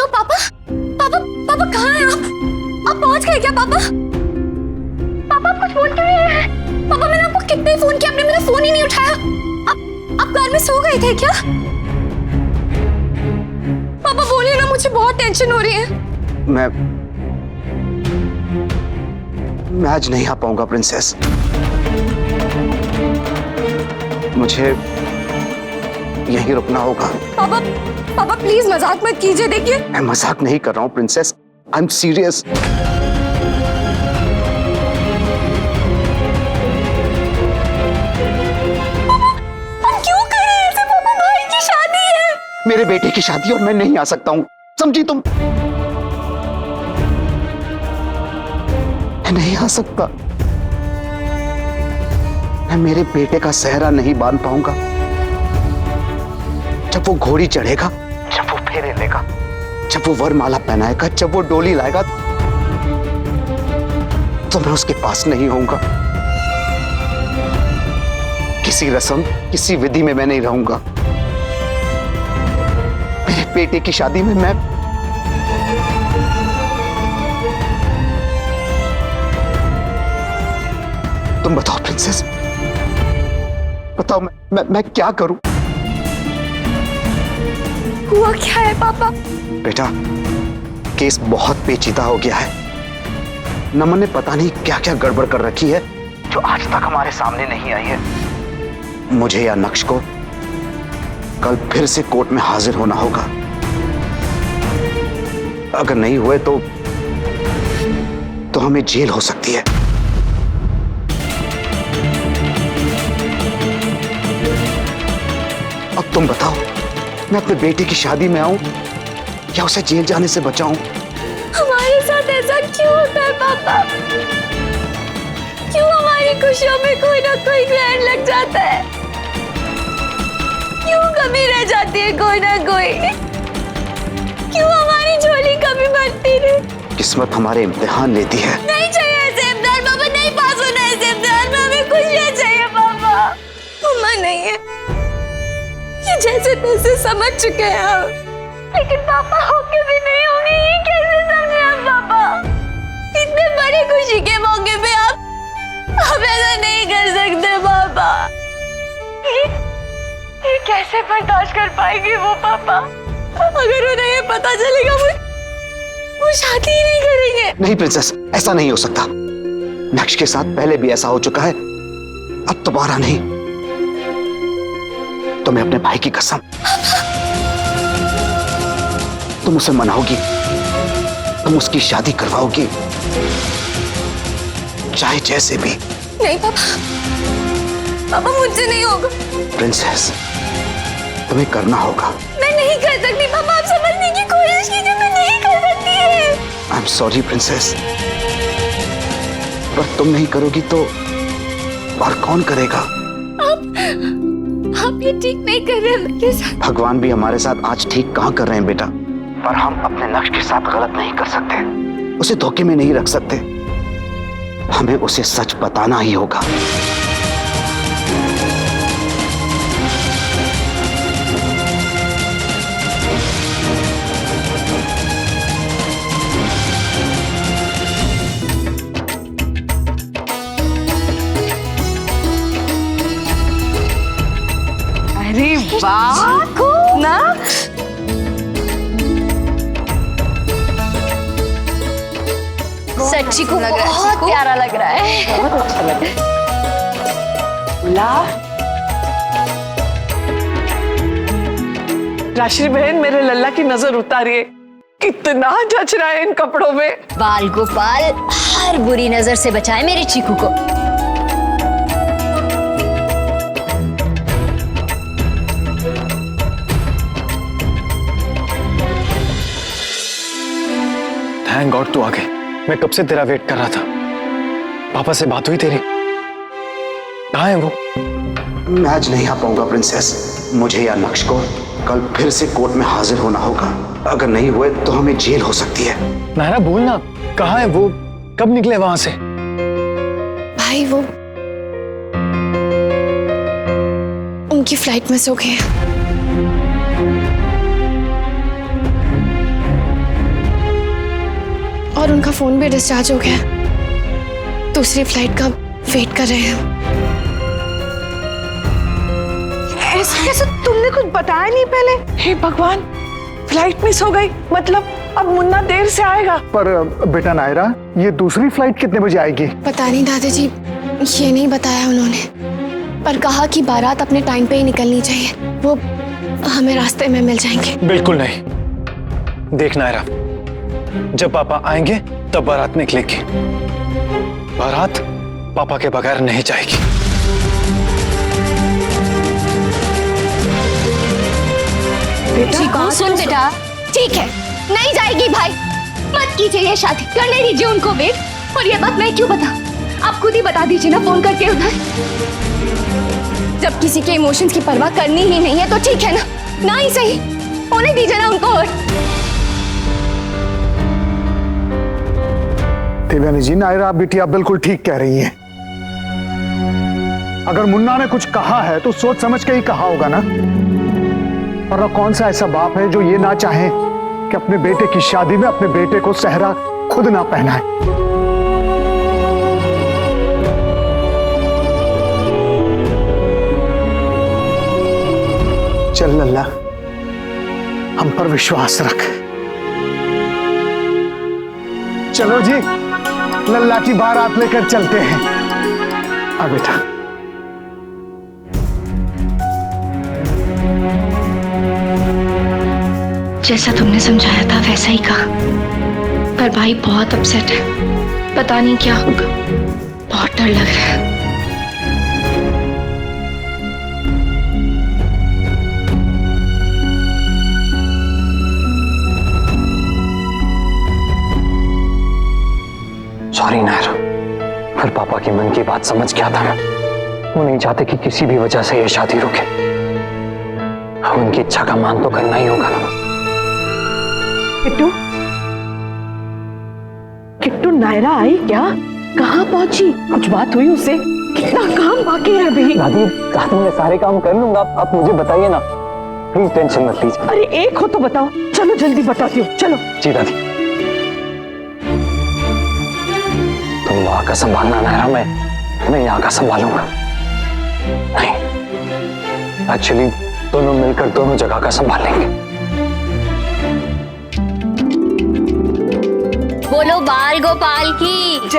पापा पापा पापा कहाँ हैं आप पहुंच गए क्या पापा? पापा आप कुछ बोल क्यों नहीं रहे? पापा मैंने आपको कितने फोन किया, आपने मेरा फोन ही नहीं उठाया। आप घर में सो गए थे क्या? पापा बोलिए ना, मुझे बहुत टेंशन हो रही है। मैं आज नहीं आ पाऊंगा प्रिंसेस। मुझे यहीं रुकना होगा। पापा पापा प्लीज मजाक मत कीजिए। देखिए मैं मजाक नहीं कर रहा हूँ प्रिंसेस, आई एम सीरियस। क्यों कर रहे हैं ऐसे? पापा भाई की शादी है, मेरे बेटे की शादी, और मैं नहीं आ सकता हूँ, समझी तुम? मैं नहीं आ सकता। मैं मेरे बेटे का सेहरा नहीं बांध पाऊंगा। जब वो घोड़ी चढ़ेगा, जब वो फेरे लेगा, जब वो वरमाला पहनाएगा, जब वो डोली लाएगा, तो मैं उसके पास नहीं होऊंगा। किसी रस्म, किसी विधि में मैं नहीं रहूंगा। मेरे बेटे की शादी में मैं तुम बताओ प्रिंसेस, बताओ मैं क्या करूं? हुआ क्या है पापा? बेटा, केस बहुत पेचीदा हो गया है। नमन ने पता नहीं क्या क्या गड़बड़ कर रखी है जो आज तक हमारे सामने नहीं आई है। मुझे या नक्श को कल फिर से कोर्ट में हाजिर होना होगा। अगर नहीं हुए तो हमें जेल हो सकती है। अब तुम बताओ, मैं अपने बेटे की शादी में आऊं या उसे जेल जाने से बचाऊं? हमारे साथ ऐसा क्यों होता है पापा? क्यों हमारी खुशियों में कोई ना कोई ग्रहण लग जाता है? क्यों कमी रह जाती है कोई ना कोई? क्यों हमारी झोली कभी भरती नहीं? किस्मत हमारे इम्तिहान लेती है। नहीं चाहिए ऐसे इम्तिहान पापा, नहीं पास होना ऐसे इम्तिहान में। हमें खुशियां चाहिए पापा। मम्मा नहीं है, ये जैसे तैसे समझ चुके हैं हम, लेकिन पापा होके भी नहीं होंगे, ये कैसे समझे हम पापा? इतने बड़ी खुशी के मौके पे आप ऐसा नहीं कर सकते पापा। ये कैसे बर्दाश्त कर पाएंगे वो पापा? अगर उन्हें ये पता चलेगा वो शादी ही नहीं करेंगे। नहीं प्रिंसेस, ऐसा नहीं हो सकता। नक्श के साथ पहले भी ऐसा हो चुका है, अब दोबारा नहीं। तुम्हें अपने भाई की कसम, तुम उसे मनाओगी, तुम उसकी शादी करवाओगी, चाहे जैसे भी। नहीं पापा, पापा मुझसे नहीं होगा। प्रिंसेस, तुम्हें करना होगा। मैं नहीं कर सकती पापा, आप समझने की कोशिश कीजिए, मैं नहीं कर सकती। आई एम सॉरी प्रिंसेस, पर तुम नहीं करोगी तो और कौन करेगा? आप ये ठीक नहीं कर रहे हैं मेरे साथ। भगवान भी हमारे साथ आज ठीक कहाँ कर रहे हैं बेटा, पर हम अपने नक्श के साथ गलत नहीं कर सकते, उसे धोखे में नहीं रख सकते। हमें उसे सच बताना ही होगा। अरे वाह ना, सच्ची को बहुत प्यारा लग रहा है। बहुत अच्छा लग रहा है। ला राशि बहन, मेरे लल्ला की नजर उतारिए, कितना जच रहा है इन कपड़ों में। बाल गोपाल हर बुरी नजर से बचाए मेरे चीकू को। थैंक गॉड तू आ गई। मैं कब से तेरा वेट कर रहा था। पापा से बात हुई तेरी? कहाँ है वो? मैं आज नहीं आ पाऊंगा प्रिंसेस। मुझे या नक्श को कल फिर से कोर्ट में हाजिर होना होगा। अगर नहीं हुए तो हमें जेल हो सकती है। नायरा बोलना, कहाँ है वो? कब निकले वहां से? भाई वो उनकी फ्लाइट में सो गए। और उनका फोन भी डिस्चार्ज हो गया। दूसरी फ्लाइट का वेट कर रहे हैं। ऐसे कैसे? तुमने कुछ बताया नहीं पहले? हे भगवान, फ्लाइट मिस हो गई। मतलब अब मुन्ना देर से आएगा। पर बेटा नायरा, ये दूसरी फ्लाइट कितने बजे आएगी? पता नहीं दादाजी, ये नहीं बताया उन्होंने, पर कहा कि बारात अपने टाइम पे ही निकलनी चाहिए। वो हमें रास्ते में मिल जाएंगे। बिल्कुल नहीं। देख नायरा, जब पापा आएंगे तब बारात निकलेगी। बारात पापा के बगैर नहीं जाएगी। बेटा सुन बेटा, ठीक है नहीं जाएगी भाई, मत कीजिए ये शादी, करने दीजिए उनको वेट। और ये बात मैं क्यों बताऊं, आप खुद ही बता दीजिए ना फोन करके उधर। जब किसी के इमोशंस की परवाह करनी ही नहीं है तो ठीक है ना ही सही, होने दीजिए ना उनको। और देवयानी जी, नायरा बिटिया बिल्कुल ठीक कह रही हैं। अगर मुन्ना ने कुछ कहा है तो सोच समझ के ही कहा होगा ना। और कौन सा ऐसा बाप है जो ये ना चाहे कि अपने बेटे की शादी में अपने बेटे को सेहरा खुद ना पहनाए। चल लल्ला, हम पर विश्वास रख। चलो जी, लल्ला की बारात लेकर चलते हैं। आ बेटा। जैसा तुमने समझाया था वैसा ही कहा, पर भाई बहुत अपसेट है, पता नहीं क्या होगा, बहुत डर लग रहा है। सॉरी नायरा, फिर पापा के मन की बात समझ गया था मैं। वो नहीं चाहते कि किसी भी वजह से ये शादी रुके। अब उनकी इच्छा का मान तो करना ही होगा ना। किट्टू, किट्टू नायरा आई क्या? कहाँ पहुंची? कुछ बात हुई उससे? कितना काम बाकी है अभी? दादी, दादी मैं सारे काम कर लूंगा, आप मुझे बताइए ना, प्लीज टेंशन मत लीजिए। अरे एक हो तो बताओ, चलो जल्दी बताती हूँ, चलो। जी दादी। तुम वहां का संभालना नायरा, मैं यहाँ का संभालूंगा। नहीं, एक्चुअली दोनों मिलकर दोनों जगह का संभाल लेंगे। बोलो बाल गोपाल की जय।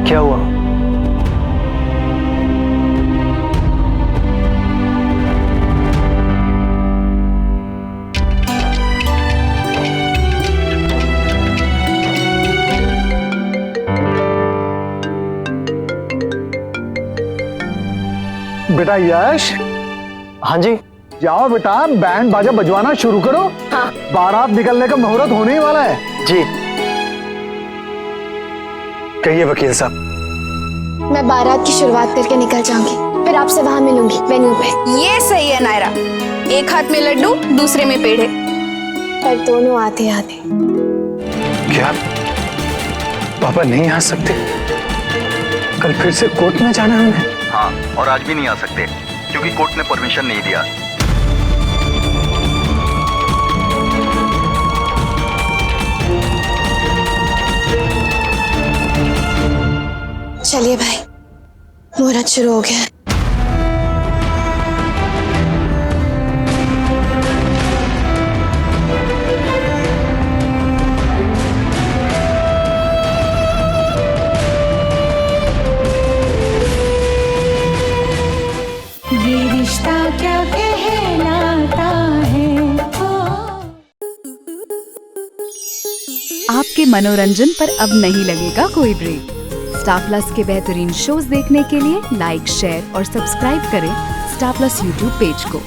क्या हुआ? बेटा यश। हाँ जी। जाओ बेटा, बैंड बाजा बजवाना शुरू करो। हाँ। बारात निकलने का मुहूर्त होने ही वाला है। जी कहिए वकील साहब। मैं बारात की शुरुआत करके निकल जाऊंगी, फिर आपसे वहां मिलूंगी वेन्यू पे। ये सही है नायरा, एक हाथ में लड्डू दूसरे में पेड़े। पर दोनों आते आते। क्या पापा नहीं आ सकते? कल फिर से कोर्ट में जाना है उन्हें? हाँ, और आज भी नहीं आ सकते क्योंकि कोर्ट ने परमिशन नहीं दिया। चलिए भाई, मुहूर्त शुरू हो गया है। ये रिश्ता क्या कहलाता है। आपके मनोरंजन पर अब नहीं लगेगा कोई ब्रेक। स्टार प्लस के बेहतरीन शोज देखने के लिए लाइक, शेयर और सब्सक्राइब करें स्टार प्लस यूट्यूब पेज को।